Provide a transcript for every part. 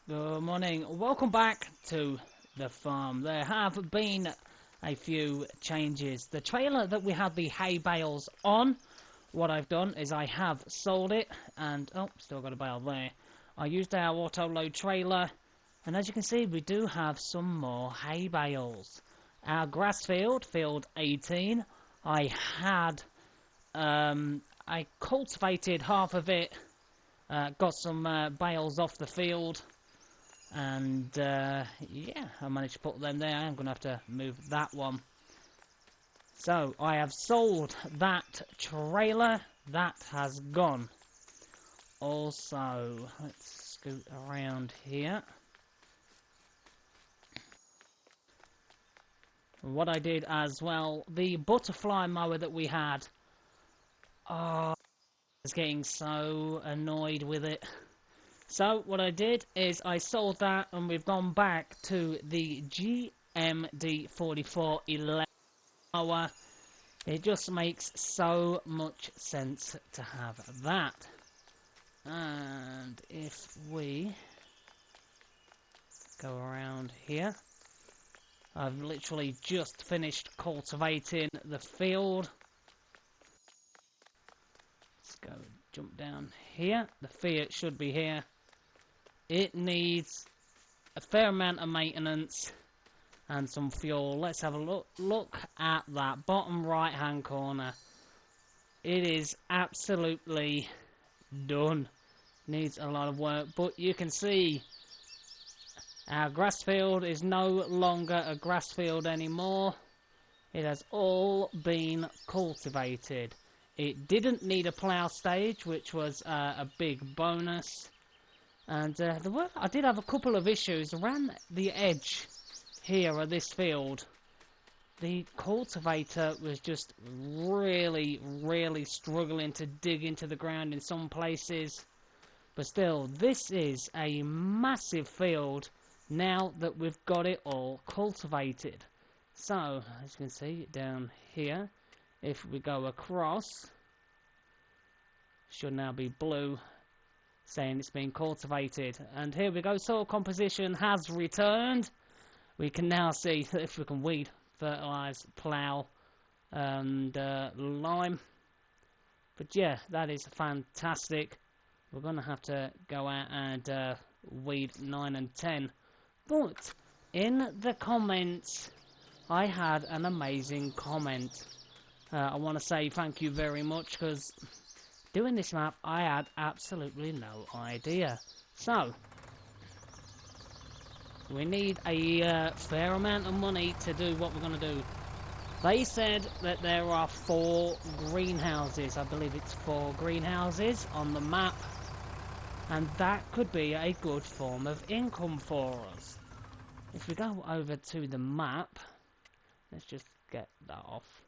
Good morning. Welcome back to the farm. There have been a few changes. The trailer that we had the hay bales on, what I've done is I have sold it and, oh, still got a bale there. I used our auto load trailer and as you can see we do have some more hay bales. Our grass field, field 18, I cultivated half of it, got some bales off the field. And yeah, I managed to put them there. I'm going to have to move that one. So I have sold that trailer. That has gone. Also, let's scoot around here. What I did as well, the butterfly mower that we had. Oh, I was getting so annoyed with it. So what I did is I sold that and we've gone back to the GMD4411 mower. It just makes so much sense to have that. And if we go around here, I've literally just finished cultivating the field. Let's go jump down here. The Fiat should be here. It needs a fair amount of maintenance and some fuel. Let's have a look at that bottom right hand corner. It is absolutely done. Needs a lot of work, but you can see our grass field is no longer a grass field anymore. It has all been cultivated. It didn't need a plough stage, which was a big bonus. And I did have a couple of issues around the edge here of this field. The cultivator was just really struggling to dig into the ground in some places. But still, this is a massive field now that we've got it all cultivated. So, as you can see down here, if we go across, should now be blue, saying it's been cultivated. And here we go, soil composition has returned. We can now see if we can weed, fertilise, plough and lime. But yeah, that is fantastic. We're going to have to go out and weed 9 and 10. But in the comments, I had an amazing comment. I want to say thank you very much, because doing this map, I had absolutely no idea. So, we need a fair amount of money to do what we're going to do. They said that there are 4 greenhouses. I believe it's 4 greenhouses on the map. And that could be a good form of income for us. If we go over to the map, let's just get that off.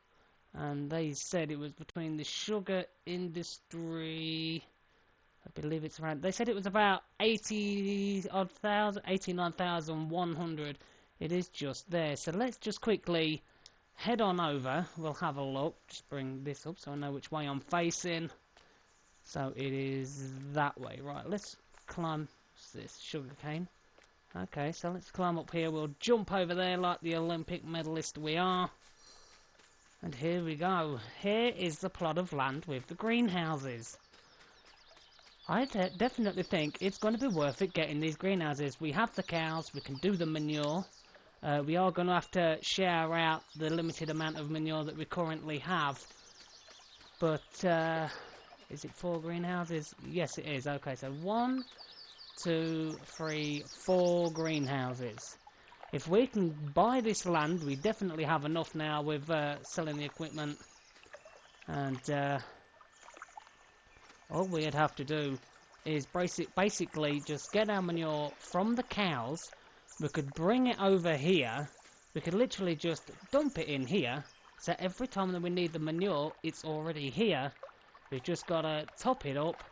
And they said it was between the sugar industry, I believe it's around, they said it was about 89,100. It is just there. So let's just quickly head on over. We'll have a look. Just bring this up so I know which way I'm facing. So it is that way. Right, let's climb this sugarcane. Okay, so let's climb up here. We'll jump over there like the Olympic medalist we are. And here we go. Here is the plot of land with the greenhouses. I definitely think it's going to be worth it getting these greenhouses. We have the cows, we can do the manure. We are going to have to share out the limited amount of manure that we currently have. But, is it 4 greenhouses? Yes, it is. Okay, so 1, 2, 3, 4 greenhouses. If we can buy this land, we definitely have enough now with selling the equipment. And all we'd have to do is basically just get our manure from the cows. We could bring it over here. We could literally just dump it in here. So every time that we need the manure, it's already here. We've just got to top it up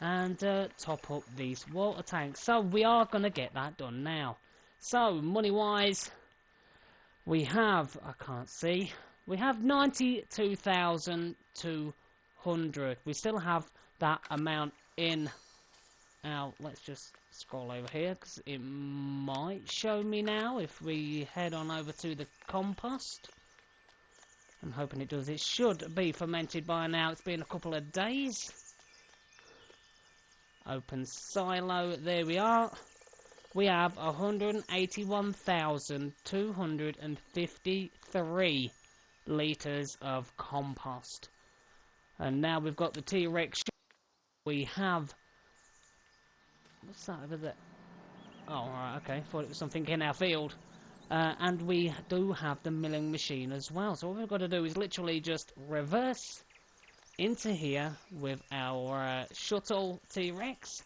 and top up these water tanks. So we are going to get that done now. So, money-wise, we have, I can't see, we have 92,200. We still have that amount in our, let's just scroll over here because it might show me now if we head on over to the compost. I'm hoping it does. It should be fermented by now. It's been a couple of days. Open silo. There we are. We have 181,253 litres of compost. And now we've got the T-Rex. We have... What's that over there? Oh, alright, okay. Thought it was something in our field. And we do have the milling machine as well. So what we've got to do is literally just reverse into here with our shuttle T-Rex.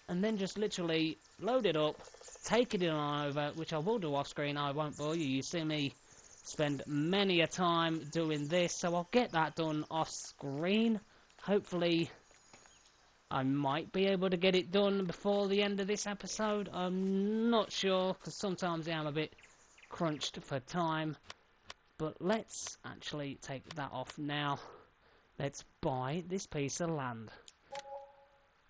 And then just literally load it up, take it on over, which I will do off screen. I won't bore you. You see me spend many a time doing this, so I'll get that done off screen. Hopefully I might be able to get it done before the end of this episode. I'm not sure, because sometimes I am a bit crunched for time. But let's actually take that off now. Let's buy this piece of land.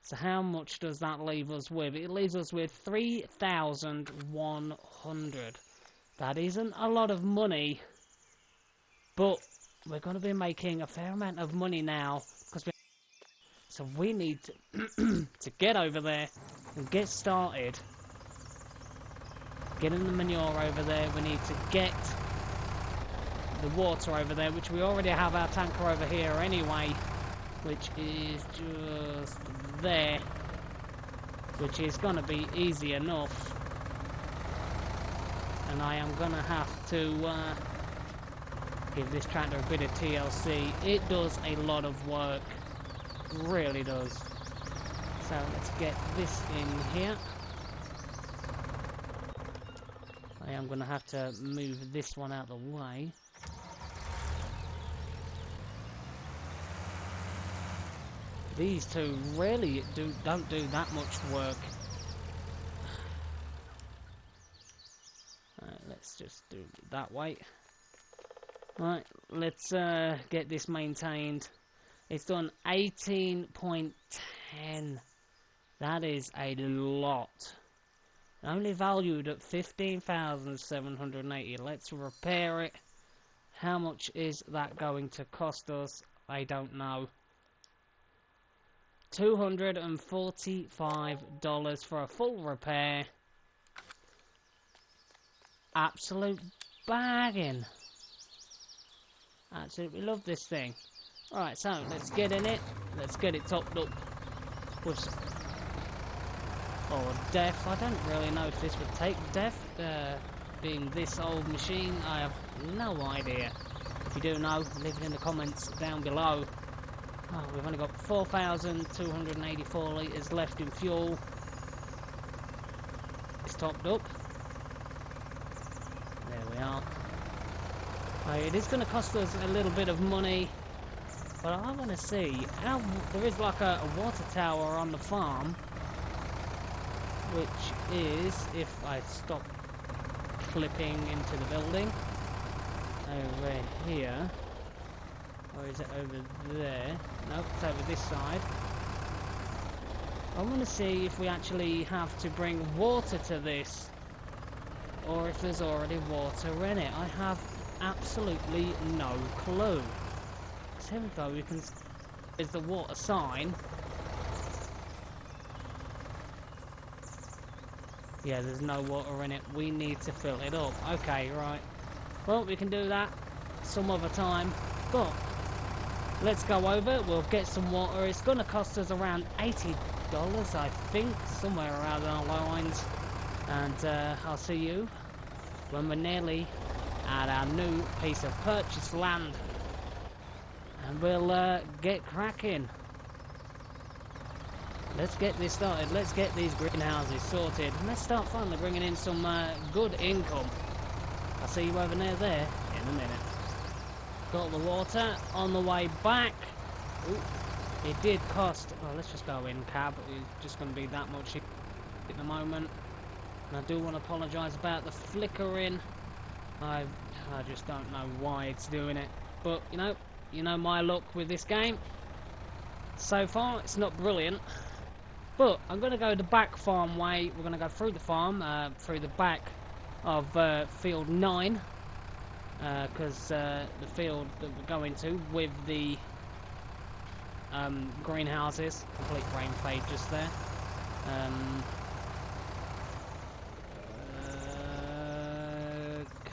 So how much does that leave us with? It leaves us with 3,100. That isn't a lot of money, but we're going to be making a fair amount of money now. So we need to, to get over there and get started. Getting the manure over there. We need to get the water over there, which we already have our tanker over here anyway, which is just there, which is going to be easy enough. And I am going to have to give this tractor a bit of TLC. It does a lot of work. Really does. So let's get this in here. I am going to have to move this one out of the way. These two really don't do that much work. Let's just do it that way. Right, let's get this maintained. It's done 18.10. That is a lot. Only valued at 15,780. Let's repair it. How much is that going to cost us? I don't know. $245 for a full repair. Absolute bargain. Absolutely love this thing. Alright, so let's get in it. Let's get it topped up with some... or def. I don't really know if this would take def. Being this old machine, I have no idea. If you do know, leave it in the comments down below. Oh, we've only got 4,284 litres left in fuel. It's topped up. There we are. It is going to cost us a little bit of money, but I want to see how there is like a water tower on the farm, which is, if I stop clipping into the building, over here. Or is it over there? No, it's over this side. I want to see if we actually have to bring water to this, or if there's already water in it. I have absolutely no clue. So here we go, we can... There's the water sign. Yeah, there's no water in it. We need to fill it up. Okay, right. Well, we can do that some other time, but... let's go over, we'll get some water. It's going to cost us around $80, I think, somewhere around our lines. And I'll see you when we're nearly at our new piece of purchased land. And we'll get cracking. Let's get this started. Let's get these greenhouses sorted. And let's start finally bringing in some good income. I'll see you over near there in a minute. Got the water on the way back. Ooh, it did cost... well, let's just go in cab. It's just going to be that much at the moment. And I do want to apologise about the flickering. I just don't know why it's doing it. But, you know my luck with this game. So far, it's not brilliant. But I'm going to go the back farm way. We're going to go through the farm, through the back of field 9. Because the field that we're going to with the greenhouses, complete rain fade just there.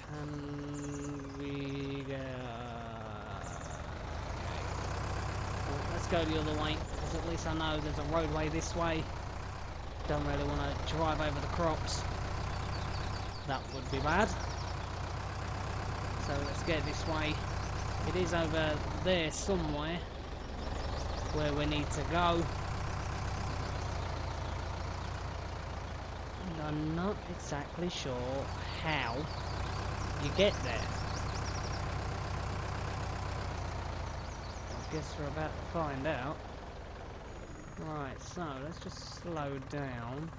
Can we go? Well, let's go the other way, because at least I know there's a roadway this way. Don't really want to drive over the crops. That would be bad. So let's get this way. It is over there somewhere where we need to go. And I'm not exactly sure how you get there. I guess we're about to find out. Right, so let's just slow down.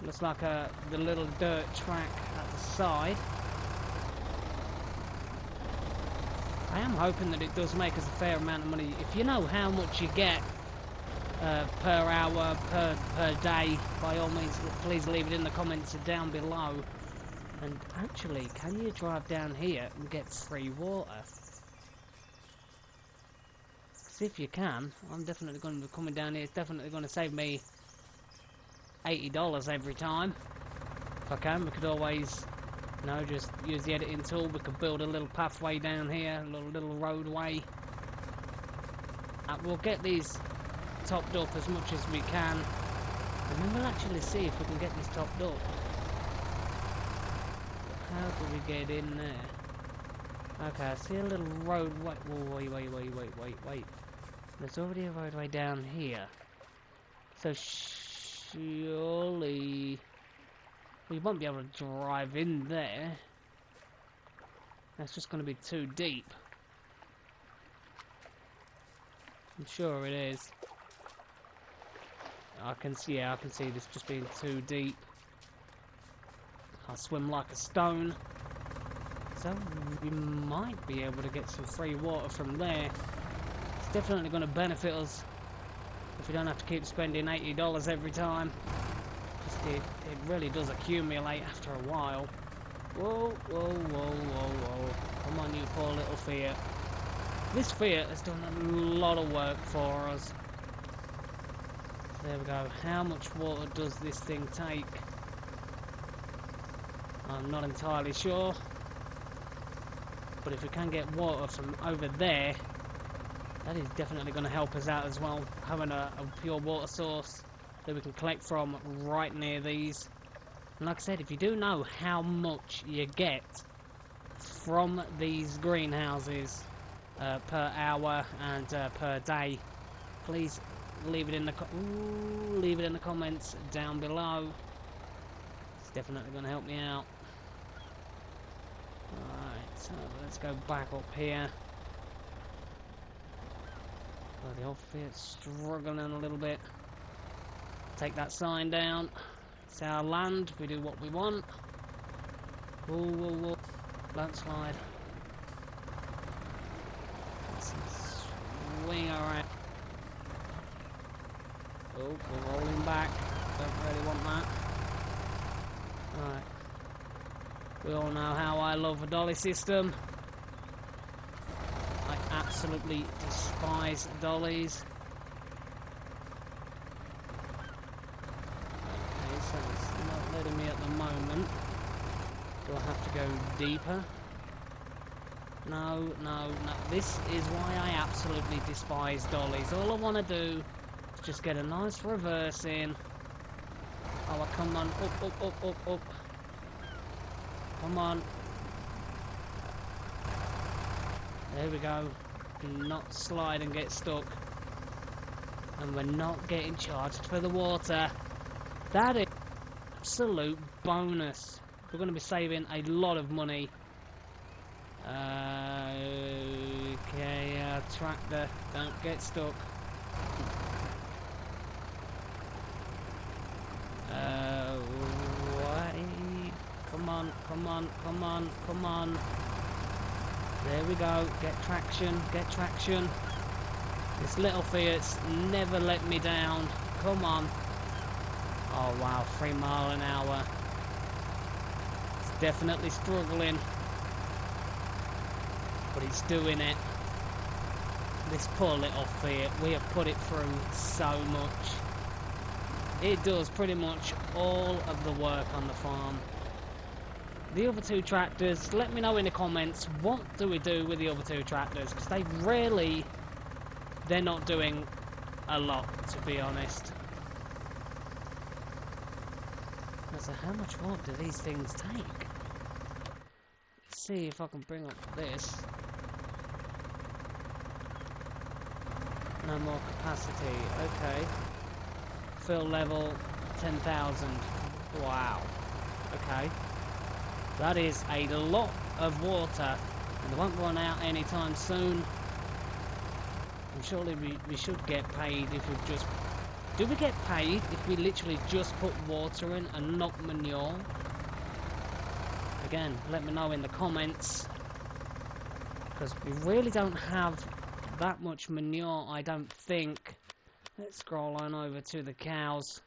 Looks like the little dirt track at the side. I am hoping that it does make us a fair amount of money. If you know how much you get per hour, per day, by all means, please leave it in the comments down below. And actually, can you drive down here and get free water? Because if you can, I'm definitely going to be coming down here. It's definitely going to save me $80 every time. If I can, we could always... No, just use the editing tool. We could build a little pathway down here, a little roadway. We'll get these topped up as much as we can, and then we'll actually see if we can get this topped up. How do we get in there? Okay, I see a little roadway. Whoa, wait. There's already a roadway down here. So surely... we won't be able to drive in there. That's just going to be too deep. I'm sure it is. I can see this just being too deep. I'll swim like a stone. So we might be able to get some free water from there. It's definitely going to benefit us if we don't have to keep spending $80 every time. It really does accumulate after a while. Whoa. Come on, you poor little Fiat. This Fiat has done a lot of work for us. There we go. How much water does this thing take? I'm not entirely sure. But if we can get water from over there, that is definitely going to help us out as well. Having a pure water source that we can collect from right near these. And like I said, if you do know how much you get from these greenhouses per hour and per day, please leave it in the comments down below. It's definitely going to help me out. Alright, so let's go back up here. Oh, the old Fiat's struggling a little bit. Take that sign down. It's our land. We do what we want. Whoa. Landslide. Let's swing around. Oh, we're rolling back. Don't really want that. Alright. We all know how I love a dolly system. I absolutely despise dollies. It's not letting me at the moment. Do I have to go deeper? No. This is why I absolutely despise dollies. All I want to do is just get a nice reverse in. Oh, come on. Up. Come on. There we go. Do not slide and get stuck. And we're not getting charged for the water. That is absolute bonus. We're going to be saving a lot of money. Okay, tractor, don't get stuck. Wait. Come on. There we go. Get traction. This little Fiat's never let me down. come on. Oh wow, 3 miles an hour. It's definitely struggling, but it's doing it. This poor little Fiat, we have put it through so much. It does pretty much all of the work on the farm. The other 2 tractors, let me know in the comments, what do we do with the other 2 tractors? Because they're not doing a lot, to be honest. So how much work do these things take? Let's see if I can bring up this. No more capacity, okay. Fill level 10,000. Wow. Okay. That is a lot of water, and they won't run out anytime soon. And surely we should get paid if we just... Do we get paid if we literally just put water in and not manure? Again, let me know in the comments, because we really don't have that much manure, I don't think. Let's scroll on over to the cows.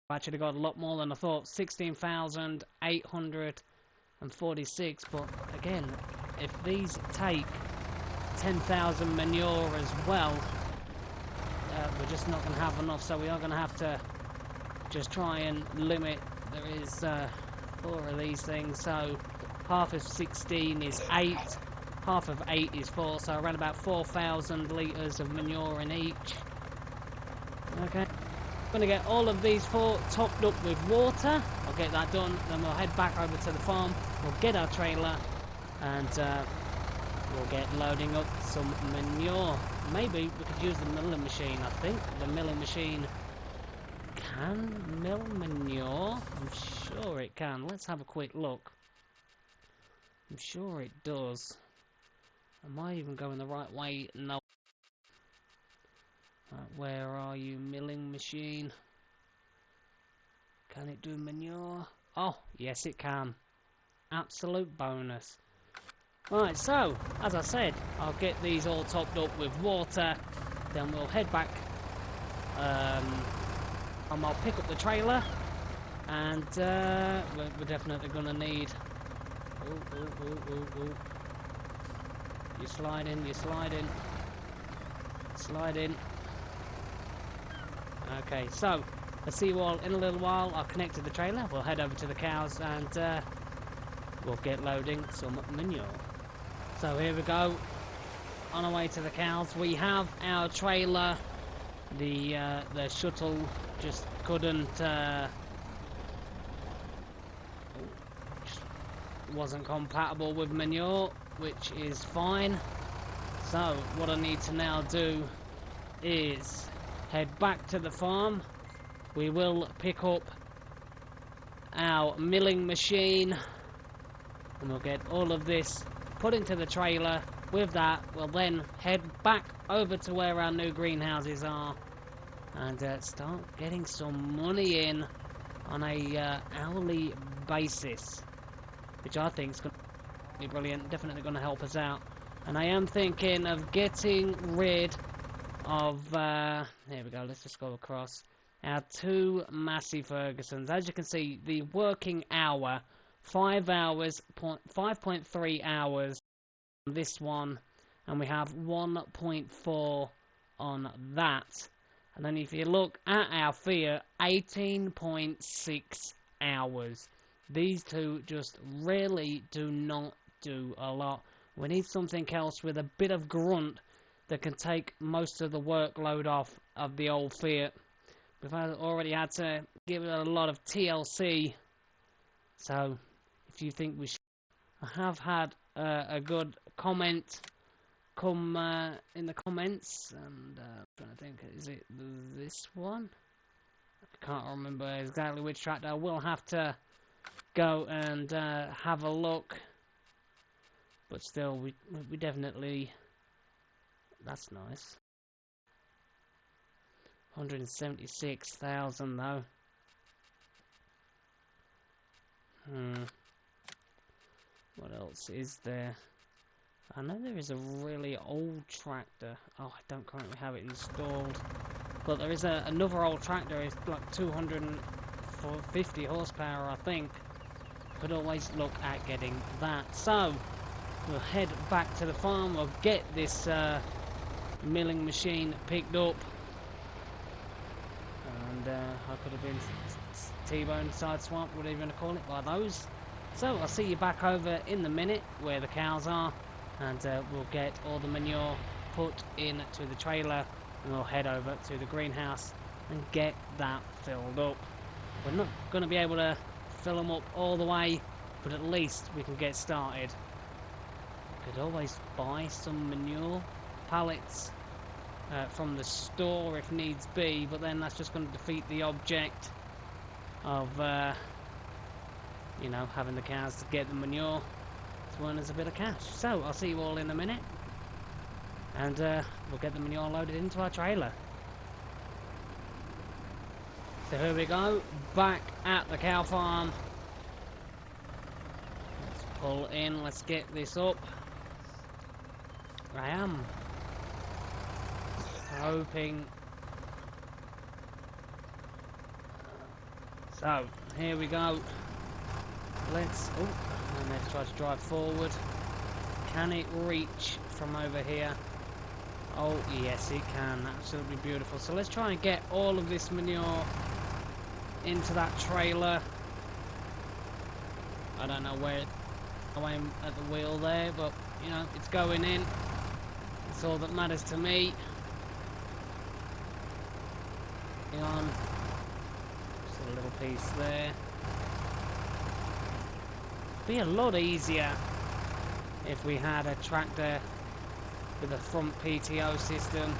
I've actually got a lot more than I thought. 16,846. But again, if these take 10,000 manure as well, we're just not going to have enough. So we are going to have to just try and limit. There is 4 of these things. So half of 16 is 8. Half of 8 is 4, so around about 4,000 litres of manure in each. Okay, I'm going to get all of these 4 topped up with water. I'll get that done, then we'll head back over to the farm. We'll get our trailer, and we'll get loading up some manure. Maybe we could use the milling machine. I think the milling machine can mill manure. I'm sure it can. Let's have a quick look. I'm sure it does. Am I even going the right way? No. Where are you, milling machine? Can it do manure? Oh, yes it can. Absolute bonus. Right, so, as I said, I'll get these all topped up with water. Then we'll head back. And I'll pick up the trailer. And we're definitely going to need... Oh. You're sliding. Sliding. Okay, so, I'll see you all in a little while. I'll connect to the trailer. We'll head over to the cows and we'll get loading some manure. So here we go. On our way to the cows. We have our trailer. The shuttle just couldn't... wasn't compatible with manure, which is fine. So what I need to now do is head back to the farm. We will pick up our milling machine and we'll get all of this put into the trailer. With that, we'll then head back over to where our new greenhouses are and start getting some money in on a hourly basis, which I think is going to be brilliant. Definitely going to help us out. And I am thinking of getting rid of, here we go, let's just go across, our 2 Massey Fergusons. As you can see, the working hour, 5.3 hours on this one, and we have 1.4 on that. And then if you look at our Fiat, 18.6 hours. These 2 just really do not do a lot. We need something else with a bit of grunt that can take most of the workload off of the old Fiat. We've already had to give it a lot of TLC. So, if you think we should... I have had a good comment come in the comments. And I'm trying to think, is it this one? I can't remember exactly which tractor. I will have to go and have a look. But still, we definitely... That's nice. 176,000 though. What else is there? I know there is a really old tractor. Oh, I don't currently have it installed. But there is another old tractor, it's like 250 horsepower, I think. Could always look at getting that. So, we'll head back to the farm, we'll get this milling machine picked up. And I could have been T-bone, side swap, whatever you want to call it, by those. So, I'll see you back over in the minute where the cows are. And we'll get all the manure put into the trailer. And we'll head over to the greenhouse and get that filled up. We're not going to be able to fill them up all the way, but at least we can get started. Could always buy some manure pallets from the store if needs be, but then that's just going to defeat the object of you know, having the cows to get the manure to earn us a bit of cash. So I'll see you all in a minute, and we'll get the manure loaded into our trailer. So here we go, back at the cow farm. Let's pull in, let's get this up. I am hoping. So, here we go. Let's try to drive forward. Can it reach from over here? Oh yes, it can. Absolutely beautiful. So let's try and get all of this manure into that trailer. I don't know where I am at the wheel there, but you know, it's going in. That's all that matters to me. Hang on. Just a little piece there. Be a lot easier if we had a tractor with a front PTO system,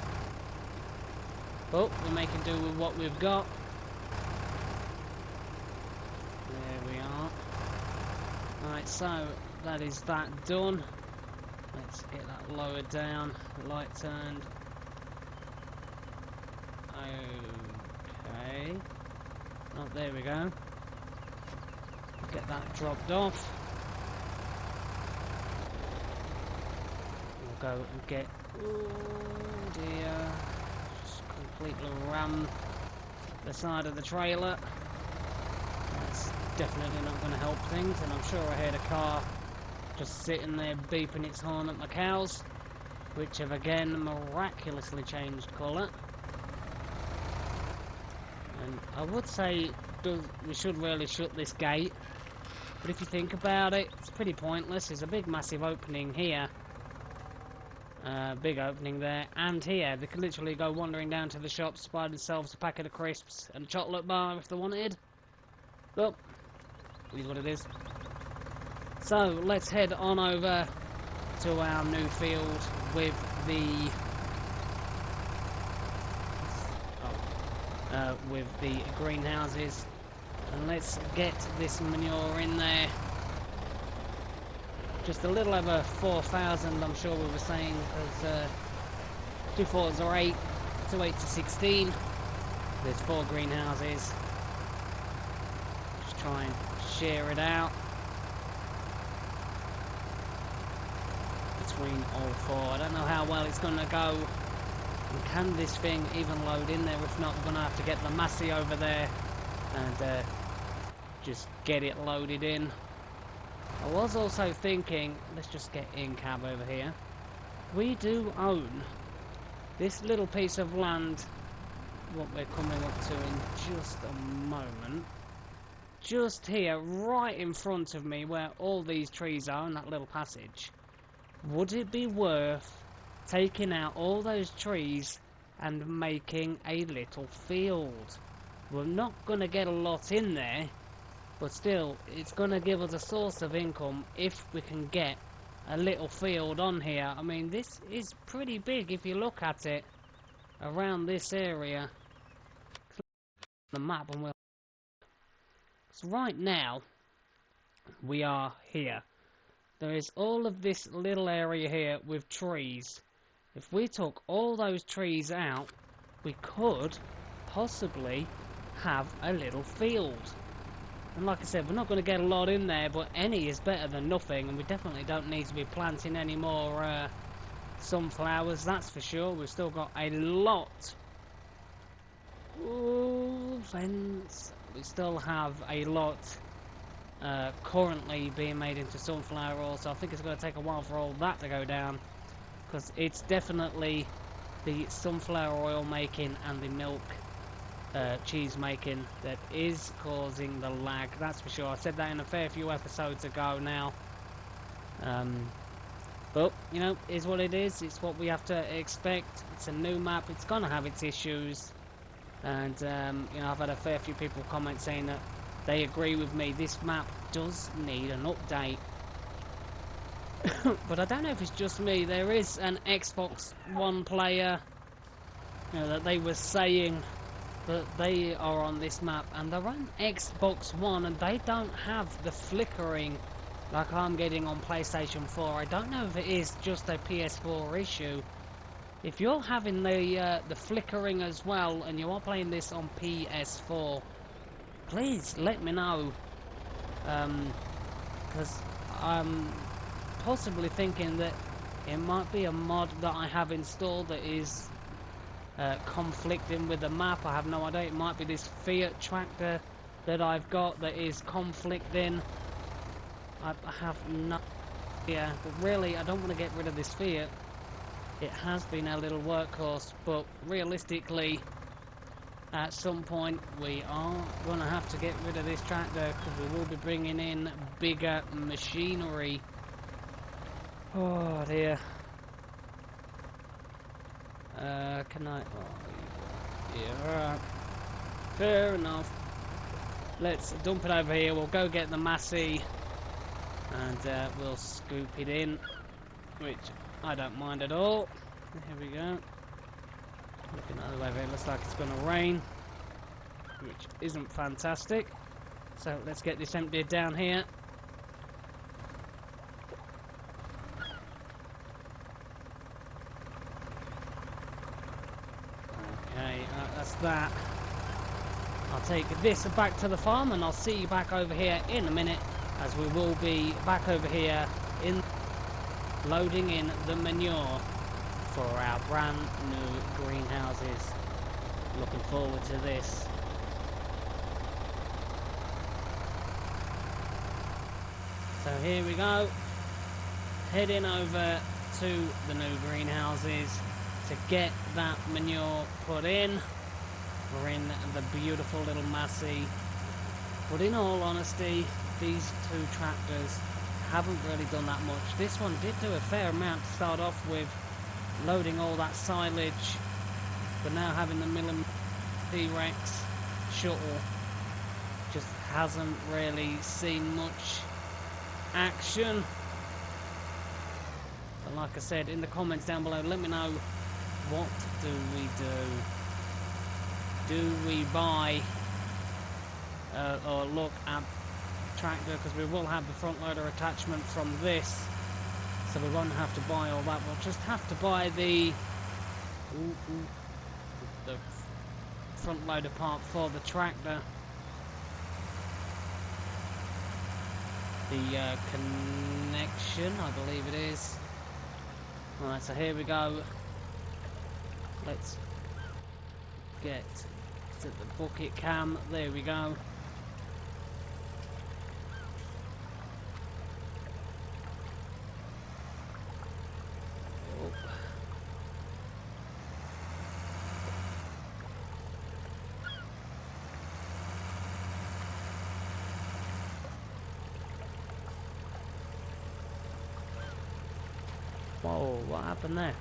but we're making do with what we've got. There we are. Right, so that is that done. Let's get that lowered down, the light turned. Okay. Oh, there we go. Get that dropped off. We'll go and get, oh dear, just completely ram the side of the trailer. That's definitely not going to help things, and I'm sure I heard a car just sitting there beeping its horn at my cows, which have again miraculously changed colour. And I would say we should really shut this gate, but if you think about it, it's pretty pointless. There's a big massive opening here, big opening there, and here. They could literally go wandering down to the shops, buy themselves a packet of crisps and a chocolate bar if they wanted. But it is what it is. So let's head on over to our new field with the greenhouses, and let's get this manure in there. Just a little over 4,000, I'm sure we were saying, because 2 4s are 8, 2 8s are 16. There's 4 greenhouses. Just try and share it out between all 4. I don't know how well it's going to go. And can this thing even load in there? If not, we're going to have to get the Massey over there and just get it loaded in. I was also thinking, let's just get in cab over here. We do own this little piece of land, what we're coming up to in just a moment. Just here, right in front of me, where all these trees are in that little passage. Would it be worth taking out all those trees and making a little field? We're not going to get a lot in there, but still, it's going to give us a source of income if we can get a little field on here. I mean, this is pretty big if you look at it around this area. The map, and so right now we are here. There is all of this little area here with trees. If we took all those trees out, we could possibly have a little field. And like I said, we're not going to get a lot in there, but any is better than nothing, and we definitely don't need to be planting any more sunflowers, that's for sure. We've still got a lot Ooh, fence. We still have a lot currently being made into sunflower oil, so I think it's going to take a while for all that to go down, because it's definitely the sunflower oil making and the milk cheese making that is causing the lag, that's for sure. I said that in a fair few episodes ago now. But, you know, is what it is. It's what we have to expect. It's a new map. It's going to have its issues. And, you know, I've had a fair few people comment saying that they agree with me. This map does need an update. But I don't know if it's just me. There is an Xbox One player, you know, that they were saying that they are on this map. And they're on Xbox One and they don't have the flickering like I'm getting on PlayStation 4. I don't know if it is just a PS4 issue. If you're having the flickering as well, and you are playing this on PS4, please let me know. Because I'm possibly thinking that it might be a mod that I have installed that is conflicting with the map. I have no idea. It might be this Fiat tractor that I've got that is conflicting. I have no idea, but really I don't want to get rid of this Fiat. It has been a little workhorse, but realistically at some point we are going to have to get rid of this tractor, because we will be bringing in bigger machinery. Oh dear. Can I... Oh, yeah, alright. Fair enough. Let's dump it over here. We'll go get the Massey. And we'll scoop it in, which I don't mind at all. Here we go. Looking at the weather, it looks like it's going to rain, which isn't fantastic. So let's get this emptied down here. Okay, that's that. I'll take this back to the farm and I'll see you back over here in a minute, as we will be back over here in loading in the manure for our brand new greenhouses. Looking forward to this. So here we go, heading over to the new greenhouses to get that manure put in. We're in the beautiful little Massey, but in all honesty, these two tractors haven't really done that much. This one did do a fair amount to start off with, loading all that silage, but now having the T-Rex shuttle just hasn't really seen much action. But like I said, in the comments down below, let me know, what do we do? Do we buy or look at tractor, because we will have the front loader attachment from this, so we won't have to buy all that. We'll just have to buy the front loader part for the tractor, the connection, I believe it is. Alright, so here we go. Let's get to the bucket cam. There we go. Whoa, what happened there?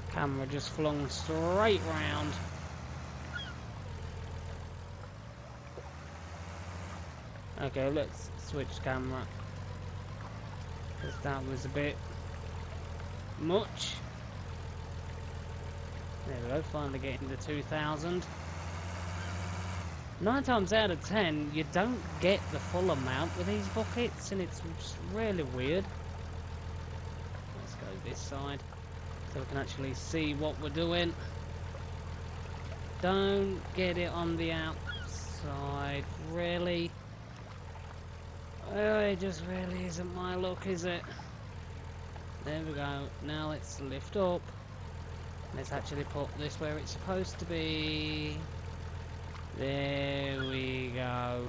Camera just flung straight round. Okay, let's switch camera, because that was a bit much. There we go, finally getting to 2,000. 9 times out of 10, you don't get the full amount with these buckets, and it's really weird. Let's go this side, so we can actually see what we're doing. Don't get it on the outside, really. Oh, it just really isn't my luck, is it? There we go. Now let's lift up. Let's actually put this where it's supposed to be. There we go.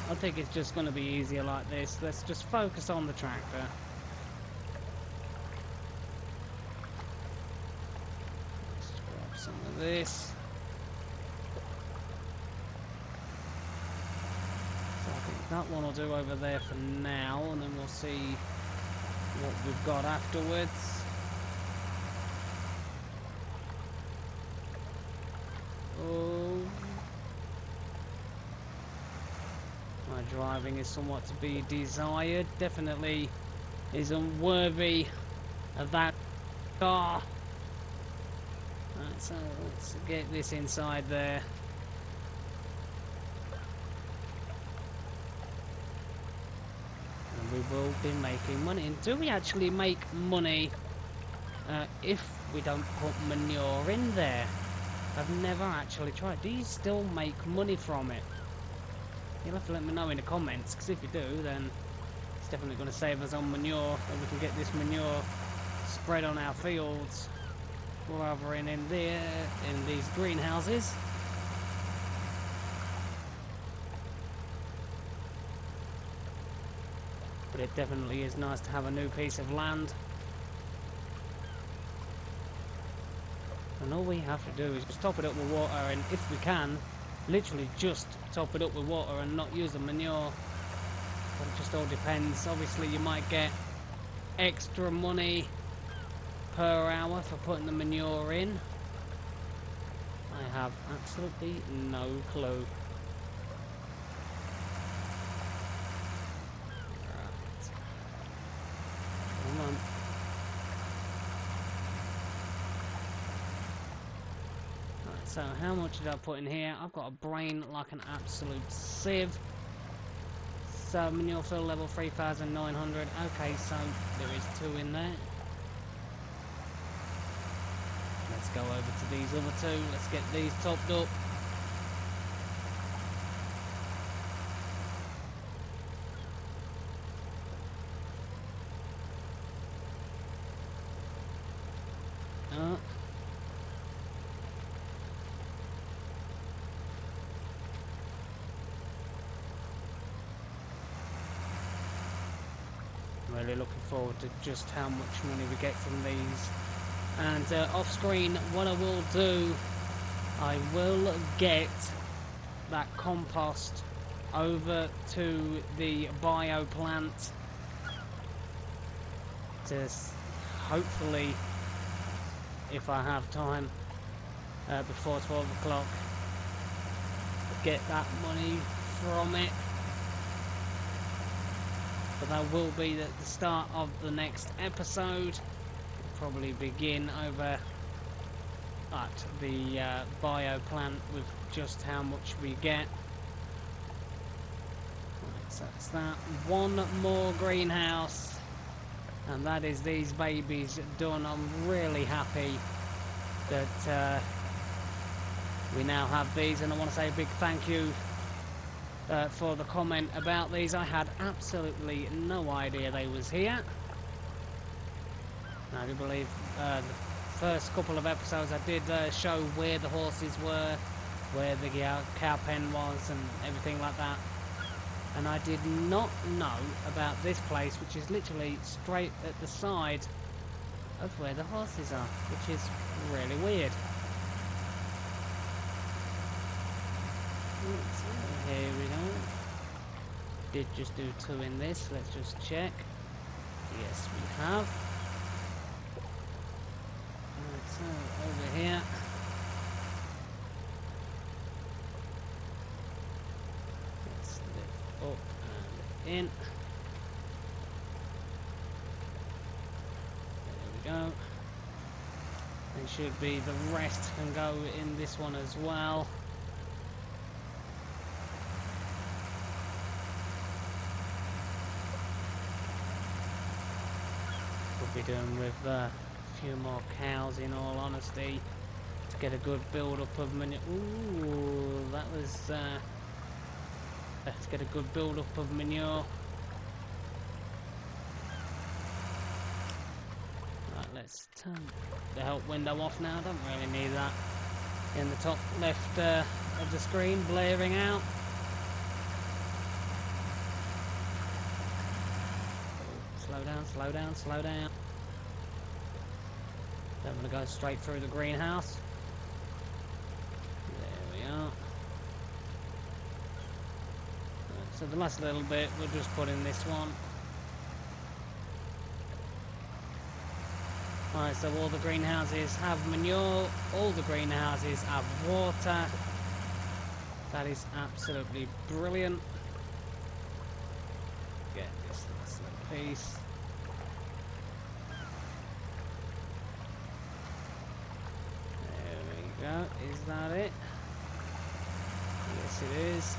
I think it's just going to be easier like this. Let's just focus on the tractor. Let's grab some of this. So I think that one will do over there for now, and then we'll see what we've got afterwards. Oh, my driving is somewhat to be desired. Definitely isn't worthy of that car. Right, so let's get this inside there. And we will be making money. And do we actually make money if we don't put manure in there? I've never actually tried. Do you still make money from it? You'll have to let me know in the comments, because if you do, then it's definitely going to save us on manure, and we can get this manure spread on our fields rather than in there, in these greenhouses. But it definitely is nice to have a new piece of land. And all we have to do is just top it up with water, and if we can, literally just top it up with water and not use the manure. But it just all depends. Obviously you might get extra money per hour for putting the manure in. I have absolutely no clue. Right. Come on. So how much did I put in here? I've got a brain like an absolute sieve. So manure fill level 3,900. Okay, so there is 2 in there. Let's go over to these other 2. Let's get these topped up. Really looking forward to just how much money we get from these. And off screen, what I will do, I will get that compost over to the bio plant to hopefully, if I have time before 12 o'clock, get that money from it. But that will be at the start of the next episode. We'll probably begin over at the bio plant with just how much we get. Right, so that's that. One more greenhouse, and that is these babies done. I'm really happy that we now have these, and I want to say a big thank you for the comment about these. I had absolutely no idea they was here. I do believe the first couple of episodes I did show where the horses were, where the cow pen was and everything like that. And I did not know about this place, which is literally straight at the side of where the horses are, which is really weird. Here we go. Did just do 2 in this. Let's just check. Yes, we have. Right, so over here. Let's lift up and in. There we go. It should be the rest can go in this one as well. Be doing with a few more cows, in all honesty, to get a good build up of manure. Ooh, that was let's get a good build up of manure. Right, let's turn the help window off now. Don't really need that in the top left of the screen blaring out. Slow down, slow down, slow down. Then I'm going to go straight through the greenhouse. There we are. So the last little bit, we'll just put in this one. Alright, so all the greenhouses have manure, all the greenhouses have water. That is absolutely brilliant. Get this last little piece. There we go, is that it? Yes it is.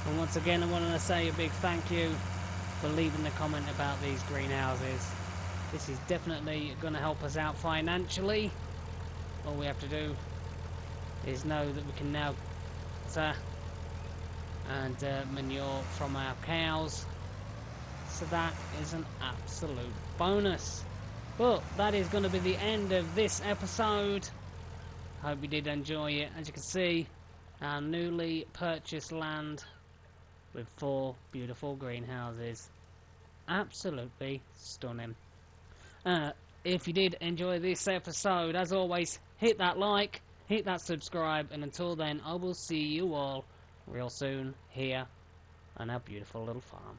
And once again, I want to say a big thank you for leaving a comment about these greenhouses. This is definitely going to help us out financially. All we have to do is know that we can now and manure from our cows. So that is an absolute bonus. But that is going to be the end of this episode. Hope you did enjoy it. As you can see, our newly purchased land with 4 beautiful greenhouses. Absolutely stunning. If you did enjoy this episode, as always, hit that like, hit that subscribe, and until then, I will see you all real soon here on our beautiful little farm.